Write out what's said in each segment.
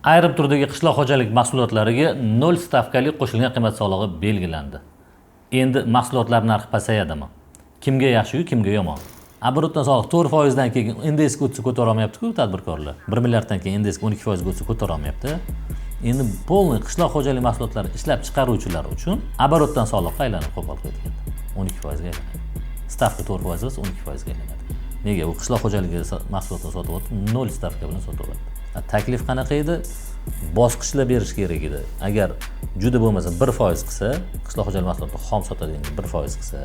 Ayrim turdagi qishloq xo'jalik mahsulotlariga 0 stavkali qo'shilgan qiymat solig'i belgilandi. Endi mahsulotlar narxi pasayadimi? Kimga yaxshi-yu, kimga yomon? Оборотный soliq 4% dan keyin indeksga o'tsa ko'tara olmayapti-ku tadbirkorlar. 1 milliarddan keyin indeksga 12% ga o'tsa ko'tara olmayapti. Endi polniy qishloq xo'jalik mahsulotlari ishlab chiqaruvchilar uchun оборотный soliqqa aylanib qolib ketgan. 12% ga aylanadi. Stavka 4% bo'lsa 12% ga aylanadi. Nega? U qishloq xo'jaligi mahsulotini sotyapti, 0 stavka bilan sotyapti. Taklif qanaqa edi? Bosqichlar berish kerak edi. Agar juda bo'lmasa 1% qilsa, qishloq xo'jalik mahsulotini xom sotadigan 1% qilsa,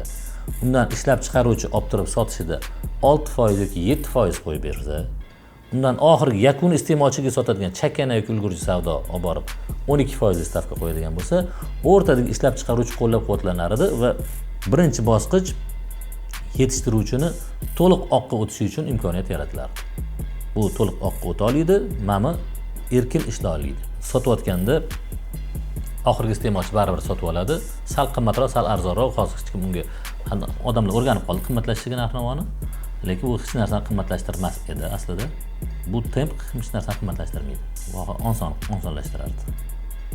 undan ishlab chiqaruvchi olib turib sotishida 6% yoki 7% qo'yib bersa, undan oxirgi yakuniy iste'molchiga sotadigan chakana yoki ulgurji savdo olib borib 12% stavka qo'yadigan bo'lsa, o'rtadagi ishlab chiqaruvchi qo'llab-quvvatlanar edi va birinchi bosqich yetishtiruvchini to'liq oqqa o'tishi uchun imkoniyat yaratilardi. Bu to'liq oqqa o'ta oladi, mana erkin ishla oladi. Sotayotganda oxirgi iste'molchi baribir sotib oladi. Sal qimmatroq, sal arzonroq, hozir hech kim unga odamlar o'rganib qoldi qimmatlashishiga narx-navoni. Lekin bu hech narsani qimmatlashtirmas edi aslida. Bu temp hech narsani qimmatlashtirmaydi. Osonlashtirardi.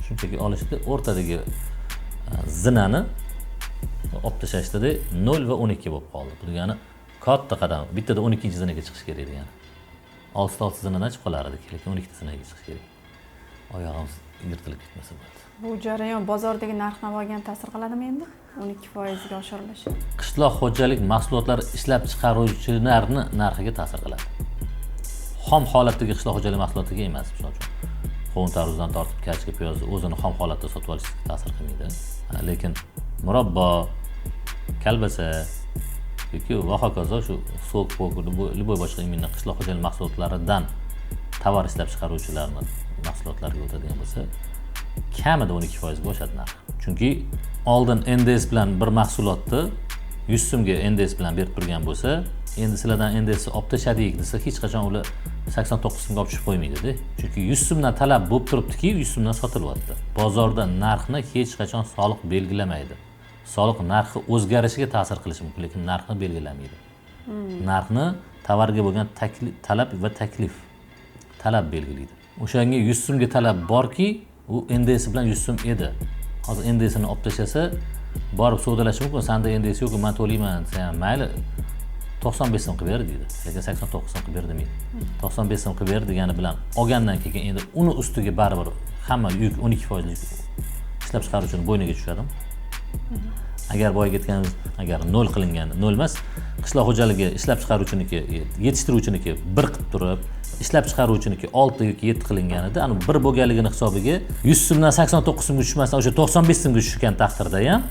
Shunchaki olishda o'rtadagi zinani olib tashlashdi, 0 va 12 bo'lib qoldi. Bu degani katta qadam. Bittada 12-zinaga chiqish kerak degani. 6 zinadan chiqib qolar edi, lekin 12 zinaga chiqish kerak. Oyog'imiz yirtilib ketmasa bo'ladi. Bu jarayon bozordagi narx-navoga ta'sir qiladimi endi? 12% ga oshirilishi. Qishloq xo'jalik mahsulotlari ishlab chiqaruvchilarning narxiga ta'sir qiladi. Xom holatdagi qishloq xo'jalik mahsulotiga emas, misol uchun. Qovun tarvuzidan tortib kachki piyozni o'zini xom holatda sotib olishga ta'sir qilmaydi. Lekin murabbo, kalbasa yoki va hokazo shu sok, любой boshqa immuniy qishloq xo'jalik mahsulotlaridan tovar ishlab chiqaruvchilarning mahsulotlariga o'tadigan bo'lsa, kamida 12% ga oshadi narx. Chunki oldin NDS bilan bir mahsulotni 100 so'mga NDS bilan berib turgan bo'lsa, endi sizlardan NDS olib tashladik desa, hech qachon ular 89 so'mga olib tushib qo'ymaydi-da. Chunki 100 so'mdan talab bo'lib turibdiki, 100 so'mdan sotilyapti. Bozorda narxni hech qachon soliq belgilamaydi. Soliq narxi o'zgarishiga ta'sir qilishi mumkin, lekin narxni belgilamaydi. Narxni tovarga bo'lgan talab va taklif belgilaydi. O'shanga 100 so'mga talab borki, u NDS bilan 100 so'm edi. Hozir NDSni olib tashlasa, borib savdolash mumkin. Senda NDS yo'q, men to'layman desa ham mayli 95 so'm qilib ber deydi. Lekin 89 so'm qilib ber demaydi. 95 so'm qilib ber degani bilan olgandan keyin endi uni ustiga baribir hamma yuk 12% ishlab chiqaruvchining bo'yniga tushadi. Agar boya ketganimiz, agar 0 qilingan, 0 emas, qishloq xo'jaligi ishlab chiqaruvchiniki, yetishtiruvchiniki 1 qilib turib, ishlab chiqaruvchiniki 6 yoki 7 qilinganida, ani 1 bo'lganligini hisobiga 100 so'mdan 89 so'mga tushmasdan o'sha 95 so'mga tushgan taqdirda ham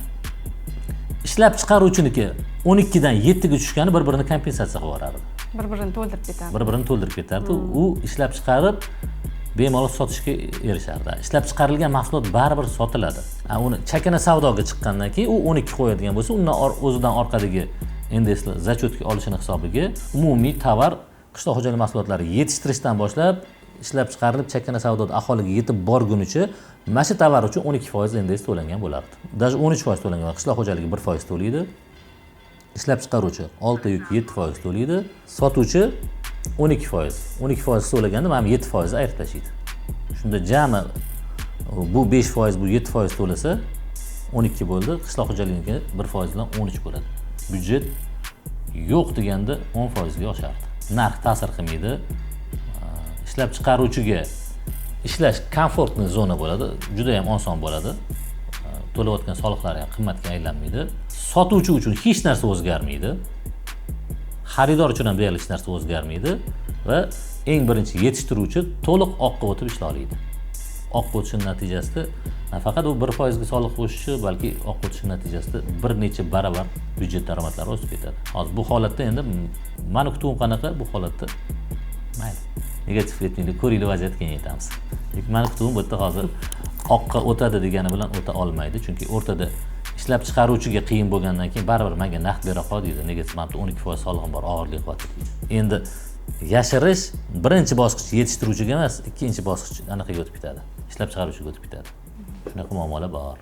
ishlab chiqaruvchiniki 12 dan 7 ga tushgani bir-birini kompensatsiya qilib yuborardi. Bir-birini to'ldirib ketardi. Bir-birini to'ldirib ketardi. U ishlab chiqarib bemalol sotishga erishardi. Ishlab chiqarilgan mahsulot baribir sotiladi. Uni chakana savdoga chiqqandan keyin u 12 qo'yadigan bo'lsa, undan o'zidan orqadagi indekslar zachotga olishini hisobiga umumiy tovar qishloq xo'jalik mahsulotlari yetishtirishdan boshlab ishlab chiqarilib chakana savdoda aholiga yetib borgunicha mana shu tovar uchun 12% indeks to'langan bo'lardi. Даже 13% to'langan. Qishloq xo'jaligi 1% to'laydi. Ishlab chiqaruvchi 6 yoki 7% to'laydi. Sotuvchi 12%. 12% to'laganda mana 7% ayirib tashlaydi. Shunda jami bu 5%, bu 7% to'lasa 12 bo'ldi. Qishloq xo'jaliginiga 1% bilan 13 bo'ladi. Byudjet yo'q deganda 10% ga oshardi. Narx ta'sir qilmaydi. Ishlab chiqaruvchiga ishlash komfortli zona bo'ladi, juda ham oson bo'ladi. To'layotgan soliqlar ham qimmatga aylanmaydi. Sotuvchi uchun hech narsa o'zgarmaydi. Xaridor uchun ham deyarli hech narsa o'zgarmaydi va eng birinchi yetishtiruvchi to'liq oqqa o'tib ishla oladi. Oqqa o'tishining natijasida nafaqat u 1% ga soliq qo'shishi, balki oqqa o'tishining natijasida bir necha barobar byudjet daromadlari o'sib ketadi. Hozir bu holatda endi meni kutuvim qanaqa? Bu holatda mayli. Negativ aytmaylik, ko'ringlar vaziyatga aytamiz. Lekin meni kutuvim bu yerda hozir oqqa o'tadi degani bilan o'ta olmaydi, chunki o'rtada ishlab chiqaruvchiga qiyin bo'lgandan keyin baribir menga naqd bera qol deydi. Nega menga 12% solig'im bor, og'irlik qiladi. Endi yashirish birinchi bosqich yetishtiruvchiga emas, ikkinchi bosqich anaqaga o'tib ketadi. Ishlab chiqaruvchiga o'tib ketadi. Shunaqa muammolar bor.